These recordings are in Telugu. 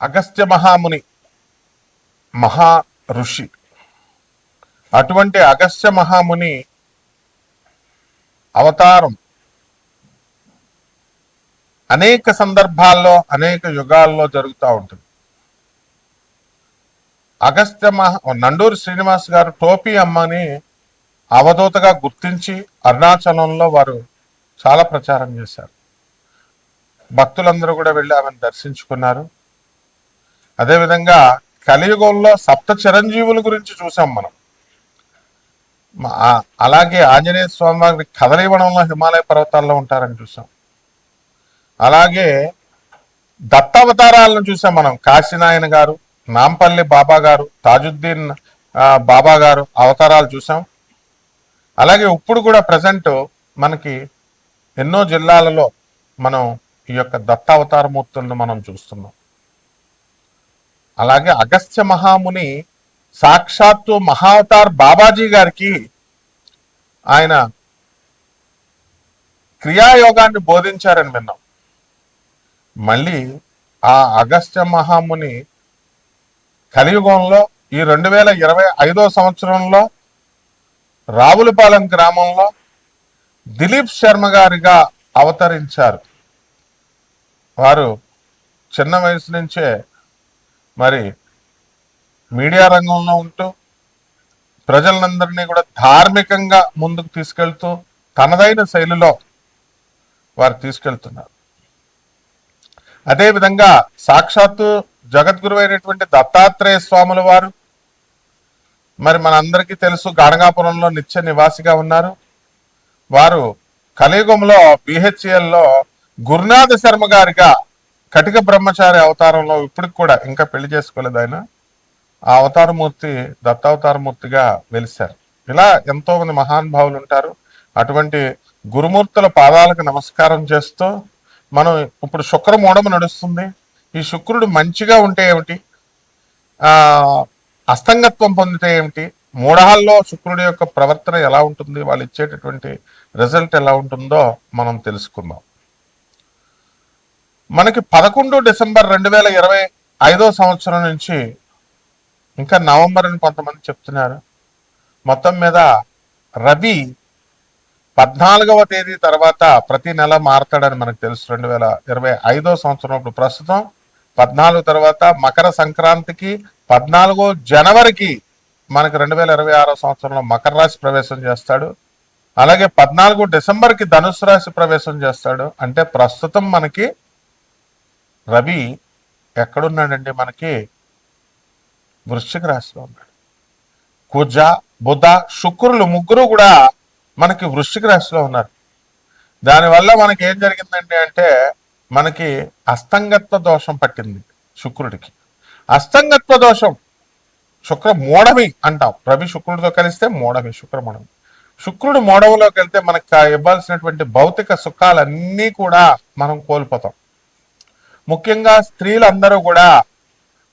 అగస్త్య మహాముని మహా ఋషి. అటువంటి అగస్త్య మహాముని అవతారం అనేక సందర్భాల్లో అనేక యుగాల్లో జరుగుతూ ఉంటుంది. నండూరి శ్రీనివాస్ గారు టోపీ అమ్మని అవధూతగా గుర్తించి అరుణాచలంలో వారు చాలా ప్రచారం చేశారు. భక్తులందరూ కూడా వెళ్ళి ఆమెను దర్శించుకున్నారు. అదేవిధంగా కలియుగంలో సప్త చిరంజీవుల గురించి చూసాం మనం. అలాగే ఆంజనేయ స్వామి వారి కదలీవనంలో హిమాలయ పర్వతాల్లో ఉంటారని చూసాం. అలాగే దత్తావతారాలను చూసాం మనం. కాశీనాయన గారు, నాంపల్లి బాబా గారు, తాజుద్దీన్ బాబా గారు అవతారాలు చూసాం. అలాగే ఇప్పుడు కూడా ప్రజెంట్ మనకి ఎన్నో జిల్లాలలో మనం ఈ యొక్క దత్తావతార మూర్తులను మనం చూస్తున్నాం. అలాగే అగస్త్య మహాముని సాక్షాత్తు మహావతార్ బాబాజీ గారికి ఆయన క్రియాయోగాన్ని బోధించారని విన్నాం. మళ్ళీ ఆ అగస్త్య మహాముని కలియుగంలో ఈ 2025 సంవత్సరంలో రావులపాలెం గ్రామంలో దిలీప్ శర్మ గారిగా అవతరించారు. వారు చిన్న వయసు నుంచే మరి మీడియా రంగంలో ఉంటూ ప్రజలందరినీ కూడా ధార్మికంగా ముందుకు తీసుకెళ్తూ తనదైన శైలిలో వారు తీసుకెళ్తున్నారు. అదేవిధంగా సాక్షాత్తు జగద్గురు అయినటువంటి దత్తాత్రేయ స్వాముల వారు మరి మనందరికీ తెలుసు గాణగాపురంలో నిత్య నివాసిగా ఉన్నారు. వారు కలియుగంలో బిహెచ్ఎల్లో గురునాథ శర్మ గారిగా కటిక బ్రహ్మచారి అవతారంలో ఇప్పటికి కూడా ఇంకా పెళ్లి చేసుకోలేదు ఆయన. ఆ అవతారమూర్తి దత్తావతారమూర్తిగా వెలిశారు. ఇలా ఎంతో మంది మహానుభావులు ఉంటారు. అటువంటి గురుమూర్తుల పాదాలకు నమస్కారం చేస్తూ మనం ఇప్పుడు శుక్రమూఢము నడుస్తుంది. ఈ శుక్రుడు మంచిగా ఉంటే ఏమిటి, అస్తంగత్వం పొందితే ఏమిటి, మూఢాల్లో శుక్రుడి యొక్క ప్రవర్తన ఎలా ఉంటుంది, వాళ్ళు ఇచ్చేటటువంటి రిజల్ట్ ఎలా ఉంటుందో మనం తెలుసుకుందాం. మనకి 11 డిసెంబర్ 2025 సంవత్సరం నుంచి ఇంకా నవంబర్ అని కొంతమంది చెప్తున్నారు. మొత్తం మీద రవి 14వ తేదీ తర్వాత ప్రతి నెల మారతాడని మనకు తెలుసు. 2025 సంవత్సరం ఇప్పుడు ప్రస్తుతం 14 తర్వాత మకర సంక్రాంతికి 14 జనవరికి మనకి 2026 సంవత్సరంలో మకర రాశి ప్రవేశం చేస్తాడు. అలాగే 14 డిసెంబర్కి ధనుసు రాశి ప్రవేశం చేస్తాడు. అంటే ప్రస్తుతం మనకి రవి ఎక్కడున్నాడండి, మనకి వృశ్చిక రాశిలో ఉన్నాడు. కుజ, బుధ, శుక్రులు ముగ్గురు కూడా మనకి వృశ్చిక రాశిలో ఉన్నారు. దానివల్ల మనకి ఏం జరిగిందండి అంటే మనకి అస్తంగత్వ దోషం పట్టింది శుక్రుడికి. అస్తంగత్వ దోషం శుక్ర మోడవి అంటాం. రవి శుక్రుడితో కలిస్తే మోడవి, శుక్రమోడవి. శుక్రుడు మోడవులోకి వెళ్తే మనకు ఇవ్వాల్సినటువంటి భౌతిక సుఖాలన్నీ కూడా మనం కోల్పోతాం. ముఖ్యంగా స్త్రీలందరూ కూడా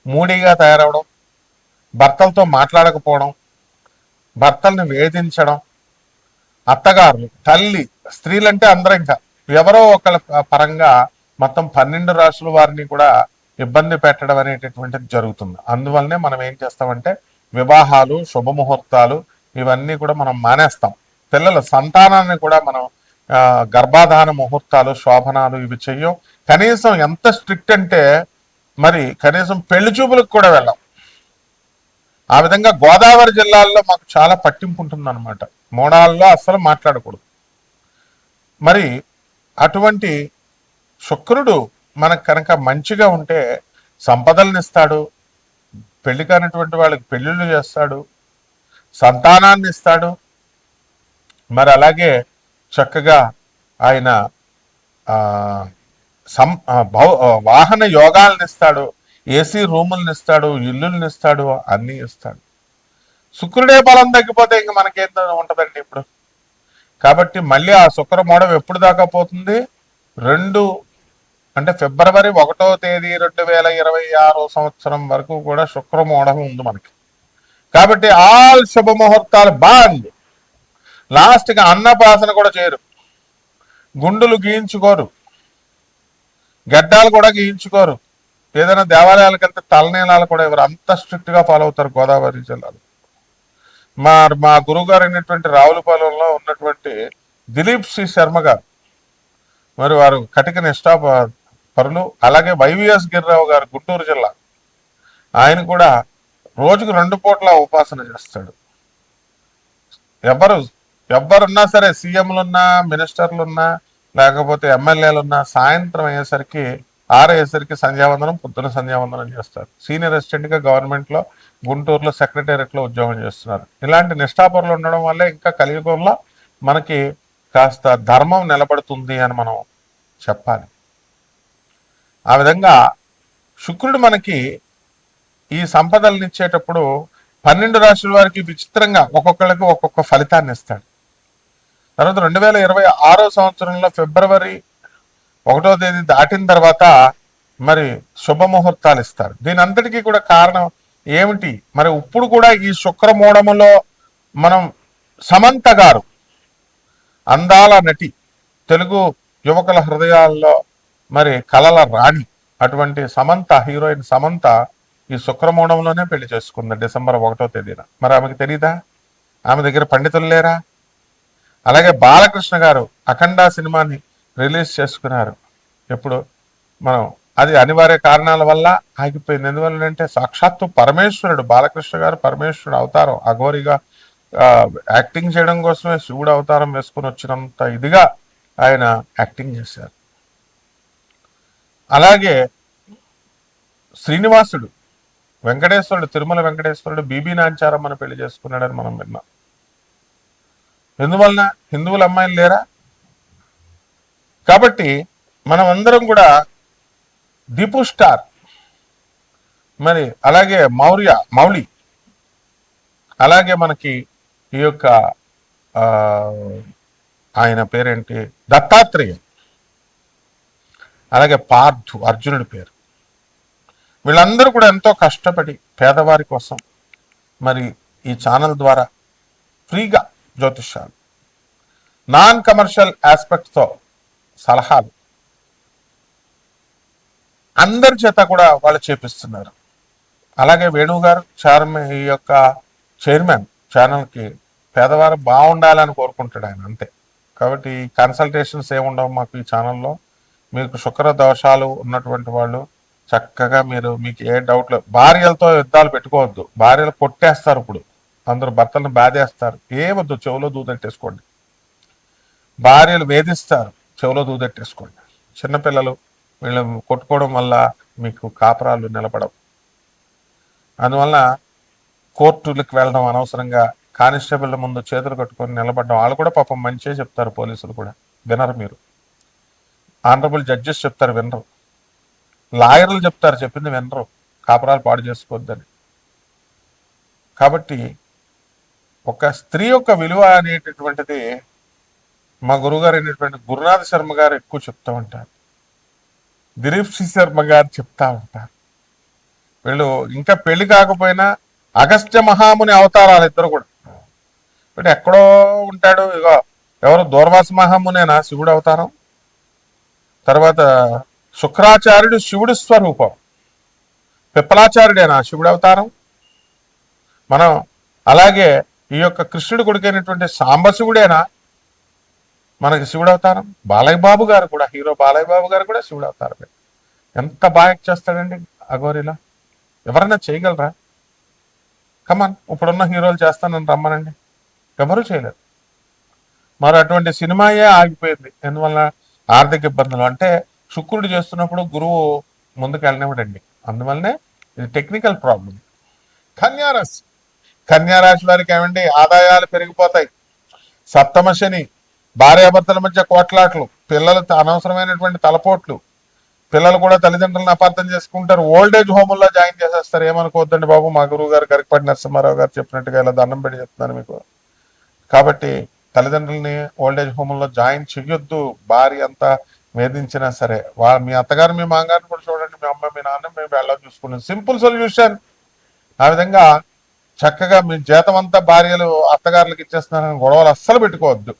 మూడీగా తయారవడం, భర్తలతో మాట్లాడకపోవడం, భర్తల్ని వేధించడం, అత్తగారు, తల్లి, స్త్రీలంటే అందరూ ఇంకా ఎవరో ఒకళ్ళ పరంగా మొత్తం 12 రాశుల వారిని కూడా ఇబ్బంది పెట్టడం అనేటటువంటిది జరుగుతుంది. అందువల్లనే మనం ఏం చేస్తామంటే వివాహాలు, శుభముహూర్తాలు ఇవన్నీ కూడా మనం మానేస్తాం. పిల్లల సంతానాన్ని కూడా మనం గర్భాధాన ముహూర్తాలు, శోభనాలు ఇవి చెయ్యం. కనీసం ఎంత స్ట్రిక్ట్ అంటే మరి కనీసం పెళ్లి చూపులకు కూడా వెళ్ళాం. ఆ విధంగా గోదావరి జిల్లాల్లో మాకు చాలా పట్టింపు ఉంటుంది అనమాట. మోడాల్లో అస్సలు మాట్లాడకూడదు. మరి అటువంటి శుక్రుడు మనకు కనుక మంచిగా ఉంటే సంపదలను ఇస్తాడు, పెళ్లి కానటువంటి వాళ్ళకి పెళ్లిళ్ళు చేస్తాడు, సంతానాన్ని ఇస్తాడు. మరి అలాగే చక్కగా ఆయన వాహన యోగాలను ఇస్తాడు, ఏసీ రూములను ఇస్తాడు, ఇల్లులను ఇస్తాడు, అన్నీ ఇస్తాడు. శుక్రుడే బలం తగ్గిపోతే ఇంక మనకేం ఉంటుందండి ఇప్పుడు. కాబట్టి మళ్ళీ ఆ శుక్రమూఢం ఎప్పుడు దాకా పోతుంది? ఫిబ్రవరి 1వ తేదీ 2026 సంవత్సరం వరకు కూడా శుక్రమూఢం ఉంది మనకి. కాబట్టి ఆల్ శుభముహూర్తాలు బంద్. లాస్ట్గా అన్నప్రాసన కూడా చేయరు, గుండులు గీయించుకోరు, గడ్డాలు కూడా గీయించుకోరు, ఏదైనా దేవాలయాలకు వెళ్తే తలనీలాలు కూడా ఎవరు అంత స్ట్రిక్ట్ గా ఫాలో అవుతారు గోదావరి జిల్లాలో. మా మా గురువు గారు అయినటువంటి రావులపాలెంలో ఉన్నటువంటి దిలీప్ సి శర్మ గారు, మరి వారు కటిక నిష్ఠా పరులు. అలాగే వైవిఎస్ గిరిరావు గారు గుంటూరు జిల్లా, ఆయన కూడా రోజుకు 2 పూట్ల ఉపాసన చేస్తాడు. ఎవరు ఎవరున్నా సరే, సీఎంలున్నా, మినిస్టర్లున్నా, లేకపోతే ఎమ్మెల్యేలున్నా, సాయంత్రం అయ్యేసరికి 6 అయ్యేసరికి సంధ్యావందనం, పొద్దున సంధ్యావందనం చేస్తారు. సీనియర్ అసిస్టెంట్ గా గవర్నమెంట్ లో గుంటూరులో సెక్రటేరియట్ లో ఉద్యోగం చేస్తున్నారు. ఇలాంటి నిష్ఠాపరులు ఉండడం వల్లే ఇంకా కలియుగంలో మనకి కాస్త ధర్మం నిలబడుతుంది అని మనం చెప్పాలి. ఆ విధంగా శుక్రుడు మనకి ఈ సంపదలను ఇచ్చేటప్పుడు 12 రాశుల వారికి విచిత్రంగా ఒక్కొక్కరికి ఒక్కొక్క ఫలితాన్ని ఇస్తాడు. తర్వాత 2026 సంవత్సరంలో ఫిబ్రవరి 1వ తేదీ దాటిన తర్వాత మరి శుభముహూర్తాలు ఇస్తారు. దీని అంతటికీ కూడా కారణం ఏమిటి? మరి ఇప్పుడు కూడా ఈ శుక్రమూఢములో మనం సమంత గారు, అందాల నటి, తెలుగు యువకుల హృదయాల్లో మరి కలల రాణి అటువంటి సమంత, హీరోయిన్ సమంత ఈ శుక్రమూఢంలోనే పెళ్లి చేసుకుంది డిసెంబర్ 1వ తేదీన. మరి ఆమెకి తెలీదా? ఆమె దగ్గర పండితులు లేరా? అలాగే బాలకృష్ణ గారు అఖండ సినిమాని రిలీజ్ చేసుకున్నారు. ఎప్పుడు మనం అది అనివార్య కారణాల వల్ల ఆగిపోయింది. ఎందువల్లంటే సాక్షాత్తు పరమేశ్వరుడు, బాలకృష్ణ గారు పరమేశ్వరుడు అవతారం, అఘోరిగా యాక్టింగ్ చేయడం కోసమే శివుడు అవతారం వేసుకుని వచ్చినంత ఇదిగా ఆయన యాక్టింగ్ చేశారు. అలాగే శ్రీనివాసుడు, వెంకటేశ్వరుడు, తిరుమల వెంకటేశ్వరుడు బీబీ నాంచారమ్మను పెళ్లి చేసుకున్నాడని మనం విన్నాం. ఎందువలన? హిందువుల అమ్మాయిలు లేరా? కాబట్టి మనం అందరం కూడా దీపు స్టార్, మరి అలాగే మౌళి, అలాగే మనకి ఈ యొక్క ఆయన పేరేంటి, దత్తాత్రేయ, అలాగే పార్థు, అర్జునుడి పేరు. వీళ్ళందరూ కూడా ఎంతో కష్టపడి పేదవారి కోసం మరి ఈ ఛానల్ ద్వారా ఫ్రీగా జ్యోతిష్యాలు, నాన్ కమర్షియల్ ఆస్పెక్ట్తో సలహాలు అందరి చేత కూడా వాళ్ళు చేపిస్తున్నారు. అలాగే వేణువు గారు ఈ యొక్క చైర్మన్ ఛానల్కి పేదవారు బాగుండాలని కోరుకుంటాడు ఆయన, అంతే. కాబట్టి కన్సల్టేషన్స్ ఏముండవు మాకు ఈ ఛానల్లో. మీకు శుక్ర దోషాలు ఉన్నటువంటి వాళ్ళు చక్కగా మీకు ఏ డౌట్లు, భార్యలతో యుద్ధాలు పెట్టుకోవద్దు. భార్యలు కొట్టేస్తారు, ఇప్పుడు అందరూ భర్తలను బాధేస్తారు. ఏమొద్దు, చెవులో దూదెట్టేసుకోండి. భార్యలు వేధిస్తారు, చెవులో దూదెట్టేసుకోండి. చిన్నపిల్లలు వీళ్ళు కొట్టుకోవడం వల్ల మీకు కాపురాలు నిలబడవు. అందువల్ల కోర్టులకు వెళ్ళడం అనవసరంగా, కానిస్టేబుల్ ముందు చేతులు కట్టుకొని నిలబడడం. వాళ్ళు కూడా పాపం మంచిగా చెప్తారు, పోలీసులు కూడా వినరు. మీరు ఆనరబుల్ జడ్జెస్ చెప్తారు, వినరు. లాయర్లు చెప్తారు, చెప్పింది వినరు. కాపురాలు పాడు చేసుకోవద్దని. కాబట్టి ఒక స్త్రీ యొక్క విలువ అనేటటువంటిది మా గురువుగారు అయినటువంటి గురునాథ శర్మ గారు ఎక్కువ చెప్తూ ఉంటారు, దిలీప్ సి శర్మ గారు చెప్తా ఉంటారు. వీళ్ళు ఇంకా పెళ్లి కాకపోయినా అగస్త్య మహాముని అవతారాలు ఇద్దరు కూడా. ఇప్పుడు ఎక్కడో ఉంటాడు, ఇగో ఎవరు, దూర్వాస మహామునేనా శివుడు అవతారం, తర్వాత శుక్రాచార్యుడు శివుడి స్వరూపం, పిప్పలాచార్యుడేనా శివుడు అవతారం. మనం అలాగే ఈ యొక్క కృష్ణుడి కొడుకైనటువంటి సాంబశివుడేనా మనకి శివుడు అవతారం. బాలయ్య బాబు గారు కూడా, హీరో బాలయ్య బాబు గారు కూడా శివుడు అవతారమే. ఎంత బాగా చేస్తాడండి అఘోరిలా. ఎవరైనా చేయగలరా? కమాన్, ఇప్పుడున్న హీరోలు చేస్తానని రమ్మనండి, ఎవరూ చేయలేరు. మరి అటువంటి సినిమాయే ఆగిపోయింది. ఎందువల్ల? ఆర్థిక ఇబ్బందులు. అంటే శుక్రుడు చేస్తున్నప్పుడు గురువు ముందుకు వెళ్ళనివ్వడండి. అందువల్లనే ఇది టెక్నికల్ ప్రాబ్లం. కన్యారాశి వారికి ఏమండి, ఆదాయాలు పెరిగిపోతాయి. సప్తమ శని, భార్యాభర్తల మధ్య కోట్లాట్లు, పిల్లలు అనవసరమైనటువంటి తలపోట్లు, పిల్లలు కూడా తల్లిదండ్రులను అపార్థం చేసుకుంటారు. ఓల్డేజ్ హోముల్లో జాయిన్ చేసేస్తారు. ఏమనుకోవద్దండి బాబు, మా గురువు గారు గరికపాటి నరసింహారావు గారు చెప్పినట్టుగా ఇలా దండం పెట్టి చెప్తున్నాను మీకు. కాబట్టి తల్లిదండ్రులని ఓల్డేజ్ హోముల్లో జాయిన్ చెయ్యొద్దు. భార్య అంతా వేధించినా సరే, మీ అత్తగారు మీ మామగారిని కూడా చూడండి, మీ అమ్మ మీ నాన్న మేము వెళ్ళ చూసుకున్నాం. Simple solution. ఆ విధంగా చక్కగా మీ జీతం అంతా భార్యలు అత్తగారులకు ఇచ్చేస్తున్నారని గొడవలు అస్సలు పెట్టుకోవద్దు.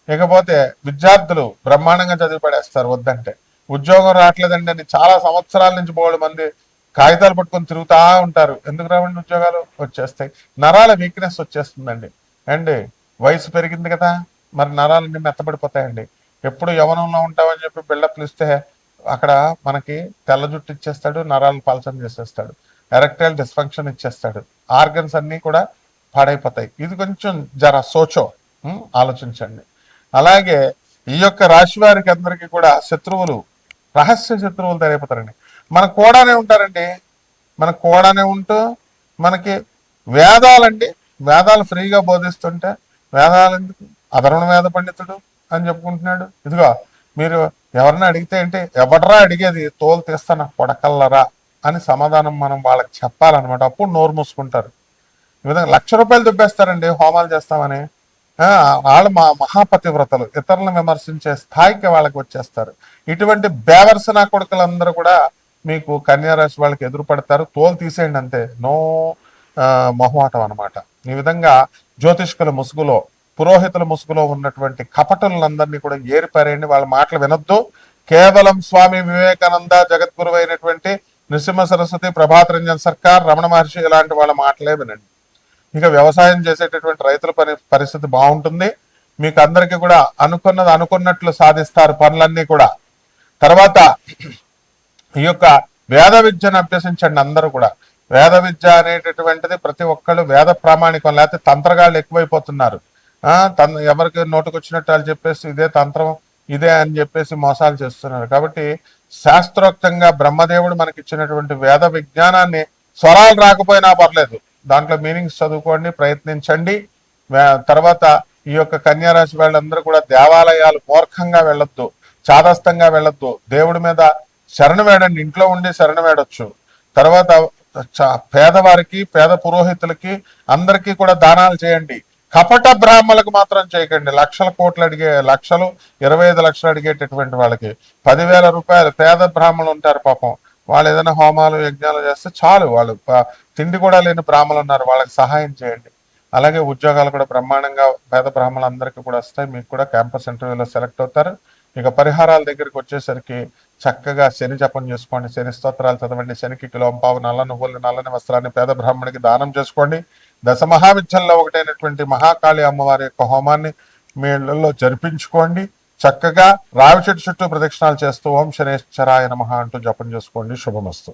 ఇకపోతే విద్యార్థులు బ్రహ్మాండంగా చదివి పడేస్తారు వద్దంటే. ఉద్యోగం రావట్లేదండి అని చాలా సంవత్సరాల నుంచి బోడు మంది కాగితాలు పట్టుకొని తిరుగుతూ ఉంటారు. ఎందుకు రావండి ఉద్యోగాలు? వచ్చేస్తాయి. నరాల వీక్నెస్ వచ్చేస్తుందండి. అండ్ వయసు పెరిగింది కదా, మరి నరాలన్నీ మెత్తబడిపోతాయండి. ఎప్పుడు యవనంలో ఉంటామని చెప్పి బిల్డప్లు ఇస్తే అక్కడ మనకి తెల్ల జుట్టు ఇచ్చేస్తాడు, నరాలు పలచన చేసేస్తాడు, ఎరెక్టైల్ డిస్ఫంక్షన్ ఇచ్చేస్తాడు, ఆర్గన్స్ అన్నీ కూడా పాడైపోతాయి. ఇది కొంచెం జర సోచో ఆలోచించండి. అలాగే ఈ యొక్క రాశి వారికి అందరికీ కూడా శత్రువులు, రహస్య శత్రువులు తెలియపోతారండి. మనకు కూడానే ఉంటారండి. మనకు కూడానే ఉంటూ మనకి వేదాలండి, వేదాలు ఫ్రీగా బోధిస్తుంటే వేదాలు ఎందుకు, అధర్వణ వేద పండితుడు అని చెప్పుకుంటున్నాడు. ఇదిగో మీరు ఎవరన్నా అడిగితే అంటే ఎవడరా అడిగేది, తోలు తీస్తాను కొడకల్లరా అని సమాధానం మనం వాళ్ళకి చెప్పాలన్నమాట. అప్పుడు నోరు మూసుకుంటారు. ఈ విధంగా ₹1,00,000 దుబ్బేస్తారండి హోమాలు చేస్తామని. వాళ్ళు మహాపతివ్రతలు, ఇతరులను విమర్శించే స్థాయికి వాళ్ళకి వచ్చేస్తారు. ఇటువంటి బేవర్సన కొడుకులందరూ కూడా మీకు కన్యారాశి వాళ్ళకి ఎదురుపడతారు. తోలు తీసేయండి అంతే, నో మొహమాటం అనమాట. ఈ విధంగా జ్యోతిష్కుల ముసుగులో, పురోహితుల ముసుగులో ఉన్నటువంటి కపటులందరినీ కూడా ఏరిపారేయండి. వాళ్ళ మాటలు వినొద్దు. కేవలం స్వామి వివేకానంద, జగద్గురు అయినటువంటి నృసింహ సరస్వతి, ప్రభాత్ రంజన్ సర్కార్, రమణ మహర్షి ఇలాంటి వాళ్ళ మాటలే వినండి. ఇక వ్యవసాయం చేసేటటువంటి రైతుల పరిస్థితి బాగుంటుంది. మీకు అందరికీ కూడా అనుకున్నది అనుకున్నట్లు సాధిస్తారు పనులన్నీ కూడా. తర్వాత ఈ యొక్క వేద విద్యను అభ్యసించండి అందరూ కూడా. వేద విద్య అనేటటువంటిది ప్రతి ఒక్కళ్ళు వేద ప్రామాణికం, లేకపోతే తంత్రగాళ్ళు ఎక్కువైపోతున్నారు. ఎవరికి నోటుకొచ్చినట్టు వాళ్ళు చెప్పేసి ఇదే తంత్రం ఇదే అని చెప్పేసి మోసాలు చేస్తున్నారు. కాబట్టి శాస్త్రోక్తంగా బ్రహ్మదేవుడు మనకి ఇచ్చినటువంటి వేద విజ్ఞానాన్ని, స్వరాలు రాకపోయినా పర్లేదు, దాంట్లో మీనింగ్స్ చదువుకోండి, ప్రయత్నించండి. తర్వాత ఈ యొక్క కన్యారాశి వాళ్ళందరూ కూడా దేవాలయాలు మూర్ఖంగా వెళ్ళొద్దు, చాదస్తంగా వెళ్ళొద్దు. దేవుడి మీద శరణు వేడండి, ఇంట్లో ఉండి శరణు వేడొచ్చు. తర్వాత పేదవారికి, పేద పురోహితులకి అందరికీ కూడా దానాలు చేయండి. కపట బ్రాహ్మణులకు మాత్రం చేయకండి. లక్షల కోట్లు అడిగే, లక్షలు 25 లక్షలు అడిగేటటువంటి వాళ్ళకి ₹10,000 పేద బ్రాహ్మణులు ఉంటారు పాపం. వాళ్ళు ఏదైనా హోమాలు యజ్ఞాలు చేస్తే చాలు, వాళ్ళు తిండి కూడా లేని బ్రాహ్మణులు ఉన్నారు, వాళ్ళకి సహాయం చేయండి. అలాగే ఉద్యోగాలు కూడా బ్రహ్మాండంగా పేద బ్రాహ్మణులందరికీ కూడా వస్తాయి. మీకు కూడా క్యాంపస్ ఇంటర్వ్యూలో సెలెక్ట్ అవుతారు. ఇక పరిహారాల దగ్గరికి వచ్చేసరికి చక్కగా శని జపం చేసుకోండి, శని స్తోత్రాలు చదవండి, శనికి కిలోంపావు నల్ల నువ్వులు, నల్లని వస్త్రాన్ని పేద బ్రాహ్మణికి దానం చేసుకోండి. దశమహావిద్యల్లో ఒకటైనటువంటి మహాకాళి అమ్మవారి యొక్క హోమాన్ని మీ ఇళ్లలో జరిపించుకోండి. చక్కగా రావి చెట్టు చుట్టూ ప్రదక్షిణాలు చేస్తూ ఓం శనేశ్వరాయ నమః అంటూ జపం చేసుకోండి. శుభమస్తు.